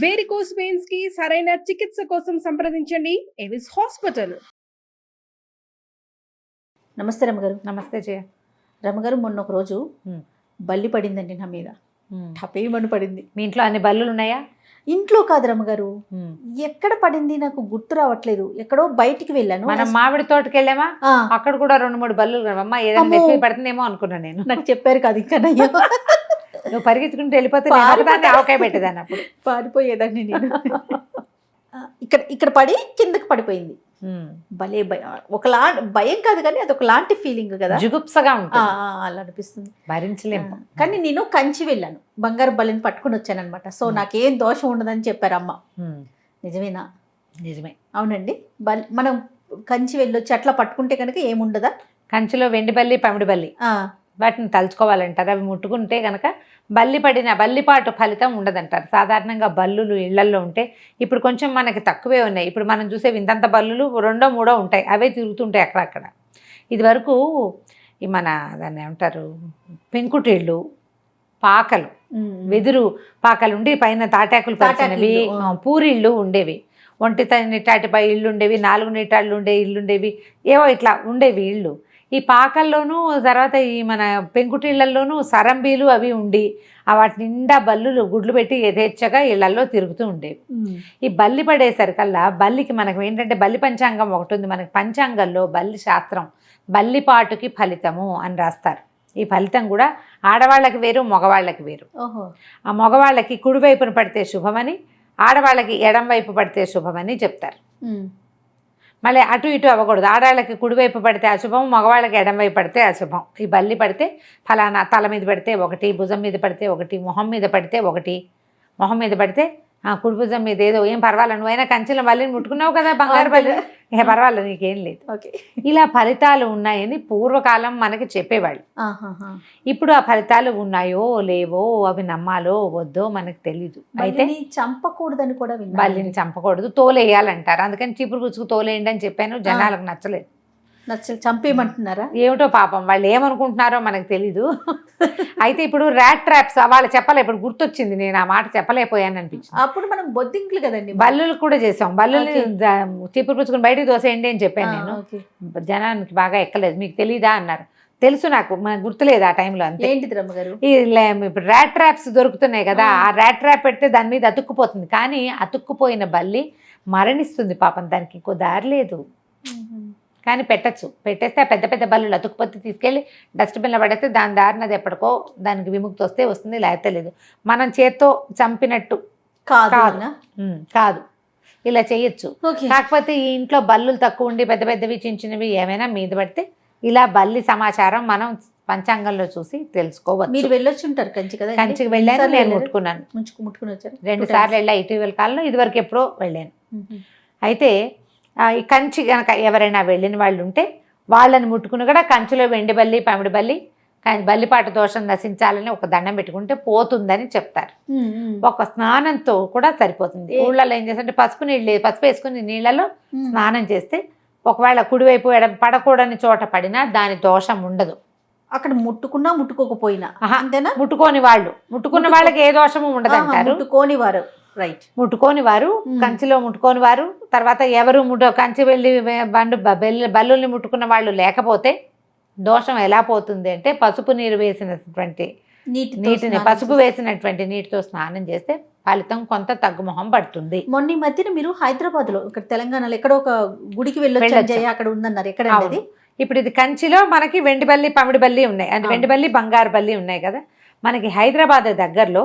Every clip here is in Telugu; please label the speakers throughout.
Speaker 1: వేరికోస్ వెయిన్స్ కి సరైన చికిత్స కోసం సంప్రదించండి ఎవిస్ హాస్పిటల్.
Speaker 2: నమస్తే రమ్మగారు.
Speaker 3: నమస్తే జయ.
Speaker 2: రమ్మగారు, మొన్న ఒక రోజు బల్లి పడిందండి నా మీద. టపేమని పడింది.
Speaker 3: మీ ఇంట్లో అన్ని బల్లులు ఉన్నాయా?
Speaker 2: ఇంట్లో కాదు రమ్మగారు, ఎక్కడ పడింది నాకు గుర్తు రావట్లేదు. ఎక్కడో బయటికి వెళ్ళాను.
Speaker 3: మనం మామిడి తోటకి వెళ్ళామా, అక్కడ కూడా 2-3 బల్లులు కనమ్మా. ఏదైనా మెసేజ్ పడుతుందేమో అనుకున్నాను నేను.
Speaker 2: నాకు చెప్పారు కాదు ఇంకా.
Speaker 3: నువ్వు పరిగెత్తుకుంటూ వెళ్ళిపోతే ఆవకాయ పెట్టేదాన్ని, అప్పుడు
Speaker 2: పారిపోయేదాన్ని నేను. ఇక్కడ పడి కిందకి పడిపోయింది. భలే భయం కాదు కానీ అది ఒకలాంటి ఫీలింగ్ కదా,
Speaker 3: జుగుప్సగా ఉంటుంది.
Speaker 2: అలా అనిపిస్తుంది,
Speaker 3: భరించలేము.
Speaker 2: కానీ నేను కంచి వెళ్ళాను, బంగారు బల్లిని పట్టుకుని వచ్చాను అనమాట. సో నాకేం దోషం ఉండదని చెప్పారు అమ్మ. నిజమేనా?
Speaker 3: నిజమే.
Speaker 2: అవునండి. మనం కంచి వెళ్ళొచ్చి అట్లా పట్టుకుంటే కనుక ఏముండదా?
Speaker 3: కంచిలో వెండి బల్లి, పమిడి బల్లి వాటిని తలుచుకోవాలంటారు. అవి ముట్టుకుంటే కనుక బల్లిపాటు ఫలితం ఉండదంటారు. సాధారణంగా బల్లులు ఇళ్లల్లో ఉంటే ఇప్పుడు కొంచెం మనకి తక్కువే ఉన్నాయి. ఇప్పుడు మనం చూసే ఇంతంత బల్లులు 2-3 ఉంటాయి, అవే తిరుగుతుంటాయి అక్కడక్కడ. ఇది వరకు ఈ మన దాన్ని ఏమంటారు, పెంకుటిళ్ళు, పాకలు, వెదురు పాకలు ఉండి పైన తాటాకులు పరిచినవి, పూరిళ్ళు ఉండేవి. ఒంటి నిట్టాటిపై ఇళ్ళు ఉండేవి, 4 నిట్టాళ్ళు ఉండే ఇళ్ళు ఉండేవి, ఏవో ఇట్లా ఉండేవి ఇళ్ళు. ఈ పాకల్లోనూ తర్వాత ఈ మన పెంకుటిళ్లలోనూ సరంబీలు అవి ఉండి వాటి నిండా బల్లులు గుడ్లు పెట్టి యథేచ్ఛగా ఇళ్లలో తిరుగుతూ ఉండేవి. ఈ బల్లి పడేసరికల్లా బల్లికి మనకు ఏంటంటే బల్లి పంచాంగం ఒకటి ఉంది మనకి. పంచాంగంలో బల్లి శాస్త్రం బల్లిపాటుకి ఫలితము అని రాస్తారు. ఈ ఫలితం కూడా ఆడవాళ్ళకి వేరు, మగవాళ్ళకి వేరు. ఆ మగవాళ్ళకి కుడివైపున పడితే శుభమని, ఆడవాళ్ళకి ఎడం వైపు పడితే శుభమని చెప్తారు. మళ్ళీ అటు ఇటు అవ్వకూడదు. ఆడవాళ్ళకి కుడివైపు పడితే అశుభం, మగవాళ్ళకి ఎడంవైపు పడితే అశుభం. ఈ బల్లి పడితే ఫలానా తల మీద పడితే ఒకటి, భుజం మీద పడితే ఒకటి, మొహం మీద పడితే ఒకటి. మొహం మీద పడితే కుడి భుజం మీద ఏదో ఏం పర్వాలేదు, నువ్వైనా కంచెల బల్లిని ముట్టుకున్నావు కదా, బంగారు బల్లి, ఏ పర్వాలేదు నీకేం లేదు. ఇలా ఫలితాలు ఉన్నాయని పూర్వకాలం మనకి చెప్పేవాళ్ళు. ఇప్పుడు ఆ ఫలితాలు ఉన్నాయో లేవో, అవి నమ్మాలో వద్దో మనకు తెలీదు. అయితే
Speaker 2: చంపకూడదని కూడా,
Speaker 3: బల్లిని చంపకూడదు, తోలేయాలంటారు. అందుకని చీపురు పుచ్చుకు తోలేయండి అని చెప్పాను. జనాలకు నచ్చలేదు.
Speaker 2: చంపేయమంటున్నారా?
Speaker 3: ఏమిటో పాపం వాళ్ళు ఏమనుకుంటున్నారో మనకు తెలీదు. అయితే ఇప్పుడు ర్యాట్ ట్రాప్స్ వాళ్ళు చెప్పలే, ఇప్పుడు గుర్తొచ్చింది, నేను ఆ మాట చెప్పలేకపోయాను అనిపించింది.
Speaker 2: అప్పుడు మనం బొద్దింకులు కదండి,
Speaker 3: బల్లులు కూడా చేసాం. బల్లుని చీపురు పుచ్చుకుని బయటికి దోసేయండి అని చెప్పాను నేను. జనానికి బాగా ఎక్కలేదు. మీకు తెలీదా అన్నారు. తెలుసు, నాకు గుర్తులేదు ఆ టైంలో. అంతే.
Speaker 2: ఏంటిది రమ్మగారు?
Speaker 3: ఇప్పుడు ర్యాట్ ట్రాప్స్ దొరుకుతున్నాయి కదా, ఆ ర్యాట్ ట్రాప్ పెడితే దాని మీద అతుక్కుపోతుంది. కానీ అతుక్కుపోయిన బల్లి మరణిస్తుంది పాపం, దానికి ఇంకో దారి లేదు. కానీ పెట్టచ్చు, పెట్టేస్తే ఆ పెద్ద పెద్ద బల్లులు అతుక్కుపోతే తీసుకెళ్ళి డస్ట్బిన్లో పడేస్తే దాని దారిన అది ఎప్పటికో దానికి విముక్తి వస్తే వస్తుంది, లేకపోతే లేదు. మనం చేత్తో చంపినట్టు కాదు, ఇలా చేయొచ్చు. కాకపోతే ఈ ఇంట్లో బల్లులు తక్కువ ఉండి పెద్ద పెద్దవి చిన్నవి ఏమైనా మీద పడితే ఇలా బల్లి సమాచారం మనం పంచాంగంలో చూసి తెలుసుకోవచ్చు.
Speaker 2: మీరు వెళ్ళొచ్చి ఉంటారు కంచి కదా?
Speaker 3: కంచికి వెళ్ళాను, నేను ముట్టుకున్నాను.
Speaker 2: ముట్టుకుని వచ్చారు.
Speaker 3: 2 సార్లు వెళ్ళా ఇటీవల కాలంలో. ఇదివరకు ఎప్పుడో వెళ్ళాను. అయితే ఈ కంచి కనుక ఎవరైనా వెళ్ళిన వాళ్ళు ఉంటే వాళ్ళని ముట్టుకుని కూడా కంచిలో వెండి బల్లి, పమిడి బల్లి, బల్లిపాటు దోషం నశించాలని ఒక దండం పెట్టుకుంటే పోతుందని చెప్తారు. ఒక స్నానంతో కూడా సరిపోతుంది. ఊళ్ళలో ఏం చేస్తే పసుపు వేసుకుని నీళ్ళలో స్నానం చేస్తే ఒకవేళ కుడివైపు పడకూడని చోట పడినా దాని దోషం ఉండదు.
Speaker 2: అక్కడ ముట్టుకున్నా ముట్టుకోకపోయినా అంతేనా?
Speaker 3: ముట్టుకున్న వాళ్ళకి ఏ దోషము ఉండదు అంటారు. ముట్టుకోని వారు కంచిలో ముట్టుకోని వారు, తర్వాత ఎవరు కంచి వెళ్ళి బల్లుల్ని ముట్టుకున్న వాళ్ళు లేకపోతే దోషం ఎలా పోతుంది అంటే పసుపు నీరు వేసినటువంటి నీటిని, పసుపు వేసినటువంటి నీటితో స్నానం చేస్తే ఫలితం కొంత తగ్గుముఖం పడుతుంది.
Speaker 2: మొన్న మధ్యన మీరు హైదరాబాద్ లో, ఇక్కడ తెలంగాణలో ఎక్కడో ఒక గుడికి వెళ్ళొచ్చు, అక్కడ ఉందన్నారు. ఎక్కడ?
Speaker 3: ఇప్పుడు ఇది కంచిలో మనకి వెండి బల్లి, పమిడి బల్లి ఉన్నాయి. అంటే వెండి బల్లి, బంగారు బల్లి ఉన్నాయి కదా. మనకి హైదరాబాద్ దగ్గరలో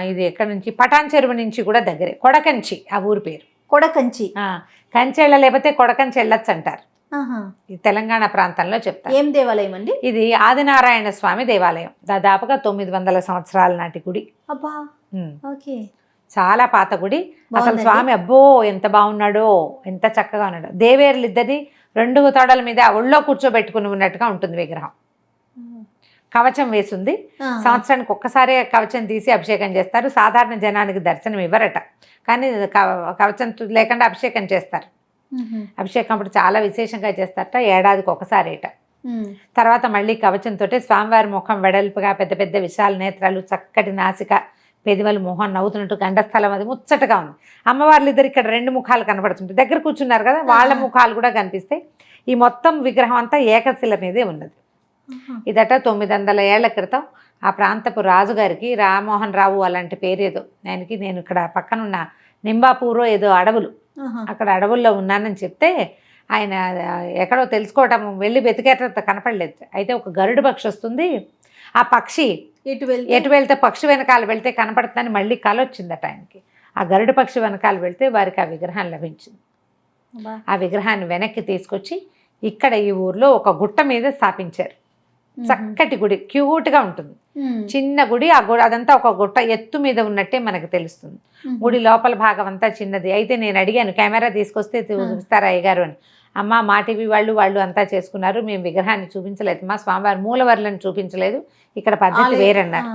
Speaker 3: ఇది ఎక్కడ నుంచి, పటాన్ చెరువు నుంచి కూడా దగ్గరే, కొడకంచి ఆ ఊరి పేరు.
Speaker 2: కొడకంచి.
Speaker 3: కంచి వెళ్ళలేకపోతే కొడకంచి వెళ్ళొచ్చు అంటారు. ఈ తెలంగాణ ప్రాంతంలో చెప్తారు.
Speaker 2: ఏం దేవాలయం అండి?
Speaker 3: ఇది ఆదినారాయణ స్వామి దేవాలయం. దాదాపుగా 900 సంవత్సరాల నాటి గుడి. చాలా పాత గుడి. అసలు స్వామి అబ్బో ఎంత బాగున్నాడో, ఎంత చక్కగా ఉన్నాడో. దేవేరులు ఇద్దరిని 2 తొడల మీద ఒళ్ళో కూర్చోబెట్టుకుని ఉన్నట్టుగా ఉంటుంది విగ్రహం. కవచం వేసింది. సంవత్సరానికి ఒక్కసారే కవచం తీసి అభిషేకం చేస్తారు. సాధారణ జనానికి దర్శనం ఇవ్వరట, కానీ కవచం లేకుండా అభిషేకం చేస్తారు. అభిషేకం అప్పుడు చాలా విశేషంగా చేస్తారట, ఏడాదికి ఒకసారేట. తర్వాత మళ్ళీ కవచంతో స్వామివారి ముఖం వెడల్పుగా, పెద్ద పెద్ద విశాల నేత్రాలు, చక్కటి నాసిక, పెదివలు మొహం నవ్వుతున్నట్టు గండస్థలం అది ముచ్చటగా ఉంది. అమ్మవార్లు ఇద్దరు ఇక్కడ 2 ముఖాలు కనబడుతుంటాయి, దగ్గర కూర్చున్నారు కదా వాళ్ళ ముఖాలు కూడా కనిపిస్తాయి. ఈ మొత్తం విగ్రహం అంతా ఏకశిల మీదే ఉన్నది. ఇదట 900 ఏళ్ల క్రితం ఆ ప్రాంతపు రాజుగారికి రామ్మోహన్ రావు అలాంటి పేరేదో ఆయనకి, నేను ఇక్కడ పక్కనున్న నింబాపూరో ఏదో అడవులు, అక్కడ అడవుల్లో ఉన్నానని చెప్తే ఆయన ఎక్కడో తెలుసుకోవటం వెళ్ళి వెతికేట కనపడలేదు. అయితే ఒక గరుడు పక్షి వస్తుంది, ఆ పక్షి ఎటు వెళ్తే పక్షి వెనకాల వెళ్తే కనపడుతుందని మళ్ళీ కల వచ్చిందట ఆయనకి. ఆ గరుడు పక్షి వెనకాల వెళ్తే వారికి ఆ విగ్రహం లభించింది. ఆ విగ్రహాన్ని వెనక్కి తీసుకొచ్చి ఇక్కడ ఈ ఊర్లో ఒక గుట్ట మీద స్థాపించారు. చక్కటి గుడి, క్యూట్గా ఉంటుంది, చిన్న గుడి. ఆ గుడి అదంతా ఒక గుట్ట ఎత్తు మీద ఉన్నట్టే మనకు తెలుస్తుంది. గుడి లోపల భాగం అంతా చిన్నది. అయితే నేను అడిగాను కెమెరా తీసుకొస్తే చూపిస్తారా అయ్యగారు అని. అమ్మ మా టీవీ వాళ్ళు అంతా చేసుకున్నారు, మేము విగ్రహాన్ని చూపించలేదు, మా స్వామివారి మూలవర్లను చూపించలేదు, ఇక్కడ పద్ధతి వేరన్నారు.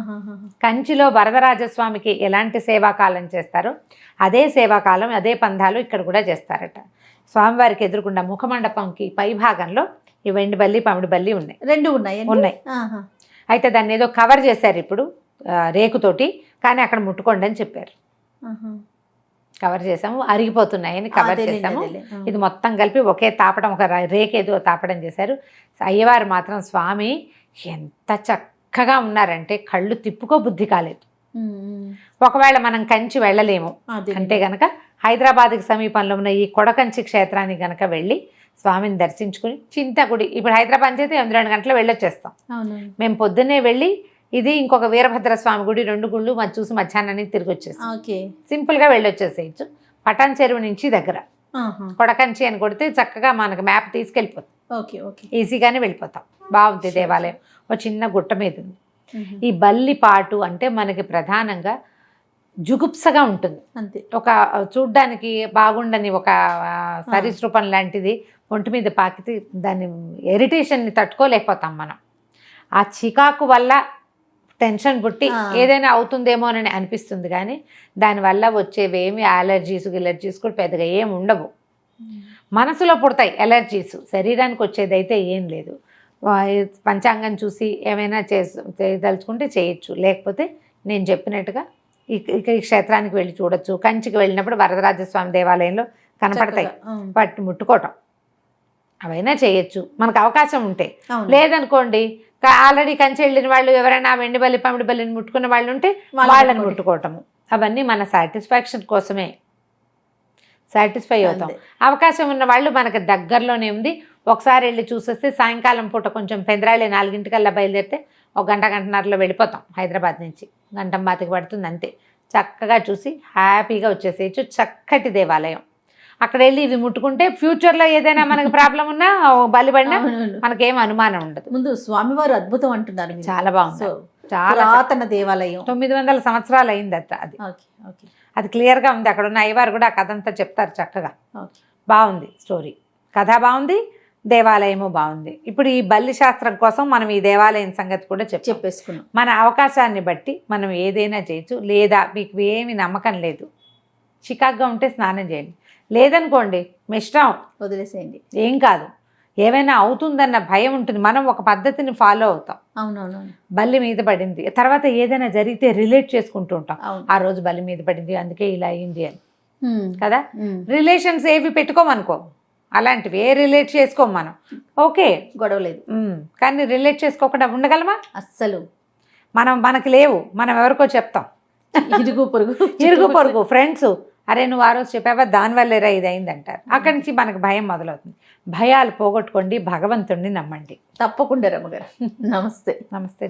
Speaker 3: కంచిలో వరదరాజస్వామికి ఎలాంటి సేవాకాలం చేస్తారో అదే సేవాకాలం అదే పందాలు ఇక్కడ కూడా చేస్తారట. స్వామివారికి ఎదురుకుండా ముఖమండపంకి పై భాగంలో ఈ వెండి బల్లి పమిడి బల్లి ఉన్నాయి,
Speaker 2: 2 ఉన్నాయి.
Speaker 3: అయితే దాన్ని ఏదో కవర్ చేశారు ఇప్పుడు రేకుతోటి, కానీ అక్కడ ముట్టుకోండి అని చెప్పారు. కవర్ చేసాము, అరిగిపోతున్నాయని కవర్ చేసాము. ఇది మొత్తం కలిపి ఒకే తాపడం, ఒక రేక్ ఏదో తాపడం చేశారు. అయ్యవారు మాత్రం స్వామి ఎంత చక్కగా ఉన్నారంటే కళ్ళు తిప్పుకో బుద్ధి కాలేదు. ఒకవేళ మనం కంచి వెళ్ళలేము అంటే గనక హైదరాబాద్కి సమీపంలో ఉన్న ఈ కొడకంచి క్షేత్రానికి గనక వెళ్ళి స్వామిని దర్శించుకుని చింతగుడి, ఇప్పుడు హైదరాబాద్ అయితే 2 గంటలు వెళ్ళొచ్చేస్తాం. మేము పొద్దున్నే వెళ్ళి ఇది ఇంకొక వీరభద్ర స్వామి గుడి 2 గుళ్ళు చూసి మధ్యాహ్నానికి తిరిగి వచ్చేస్తాం. సింపుల్గా వెళ్ళొచ్చేసేయచ్చు. పటాన్ చెరువు నుంచి దగ్గర కొడకంచి అని కొడితే చక్కగా మనకు మ్యాప్ తీసుకెళ్ళిపోతాం, ఈజీగానే వెళ్ళిపోతాం. బాగుంది దేవాలయం, ఒక చిన్న గుట్ట మీద ఉంది. ఈ బల్లిపాటు అంటే మనకి ప్రధానంగా జుగుప్సగా ఉంటుంది, అంతే. ఒక చూడ్డానికి బాగుండని ఒక సరీసృపం లాంటిది ఒంటి మీద పాకితే దాని ఇరిటేషన్ని తట్టుకోలేకపోతాం మనం. ఆ చికాకు వల్ల టెన్షన్ పుట్టి ఏదైనా అవుతుందేమో అని అనిపిస్తుంది, కానీ దానివల్ల వచ్చేవేమి అలర్జీస్ గిలర్జీస్ కూడా పెద్దగా ఏమి ఉండవు. మనసులో పుడతాయి ఎలర్జీస్, శరీరానికి వచ్చేదైతే ఏం లేదు. పంచాంగం చూసి ఏమైనా చేయదలుచుకుంటే చేయొచ్చు, లేకపోతే నేను చెప్పినట్టుగా ఈ క్షేత్రానికి వెళ్ళి చూడొచ్చు. కంచికి వెళ్ళినప్పుడు వరదరాజస్వామి దేవాలయంలో కనపడతాయి, వాటిని ముట్టుకోవటం అవైనా చేయొచ్చు మనకు అవకాశం ఉంటే. లేదనుకోండి ఆల్రెడీ కంచి వెళ్ళిన వాళ్ళు ఎవరైనా వెండి బల్లి పమిడి బల్లిని ముట్టుకున్న వాళ్ళు ఉంటే వాళ్ళని ముట్టుకోవటము, అవన్నీ మన సాటిస్ఫాక్షన్ కోసమే, సాటిస్ఫై అవుతాం. అవకాశం ఉన్న వాళ్ళు మనకు దగ్గరలోనే ఉంది, ఒకసారి వెళ్ళి చూసేస్తే సాయంకాలం పూట కొంచెం పెందరాళి 4 బయలుదేరితే 1 గంట గంటన్నరలో వెళ్ళిపోతాం. హైదరాబాద్ నుంచి 1 గంట బాతికి పడుతుంది అంతే. చక్కగా చూసి హ్యాపీగా వచ్చేసేయచ్చు. చక్కటి దేవాలయం, అక్కడ వెళ్ళి ఇది ముట్టుకుంటే ఫ్యూచర్లో ఏదైనా మనకు ప్రాబ్లం ఉన్నా బలిపడినా మనకేం అనుమానం ఉండదు.
Speaker 2: ముందు స్వామివారు అద్భుతం అంటున్నారు,
Speaker 3: చాలా బాగుంది, చాలా
Speaker 2: పురాతన దేవాలయం,
Speaker 3: 900 సంవత్సరాలు అయింది అది. అది క్లియర్గా ఉంది. అక్కడ ఉన్న అయ్యవారు కూడా కథ అంతా చెప్తారు చక్కగా. బాగుంది స్టోరీ, కథ బాగుంది, దేవాలయము బాగుంది. ఇప్పుడు ఈ బల్లి శాస్త్రం కోసం మనం ఈ దేవాలయం సంగతి కూడా చెప్పేసుకున్నాం. మన అవకాశాన్ని బట్టి మనం ఏదైనా చేయొచ్చు. లేదా మీకు ఏమి నమ్మకం లేదు, చికాగ్గా ఉంటే స్నానం చేయండి, లేదనుకోండి మీ ఇష్టం, వదిలేసేయండి, ఏం కాదు. ఏమైనా అవుతుందన్న భయం ఉంటుంది, మనం ఒక పద్ధతిని ఫాలో అవుతాం.
Speaker 2: అవునవును.
Speaker 3: బల్లి మీద పడింది, తర్వాత ఏదైనా జరిగితే రిలేట్ చేసుకుంటూ ఉంటాం, ఆ రోజు బల్లి మీద పడింది అందుకే ఇలా అయింది అని కదా. రిలేషన్స్ ఏవి పెట్టుకోమనుకో, అలాంటివి ఏ రిలేట్ చేసుకోం మనం, ఓకే గొడవలేదు. కానీ రిలేట్ చేసుకోకుండా ఉండగలమా? అస్సలు. మనకి లేవు, మనం ఎవరికో చెప్తాం, ఇరుగు పొరుగు ఫ్రెండ్స్, అరే నువ్వు ఆ రోజు చెప్పావా దానివల్లేరా ఇది అయింది అంటారు. అక్కడి నుంచి మనకు భయం మొదలవుతుంది. భయాలు పోగొట్టుకోండి, భగవంతుడిని నమ్మండి.
Speaker 2: తప్పకుండా రమ్మగారు. నమస్తే.
Speaker 3: నమస్తే.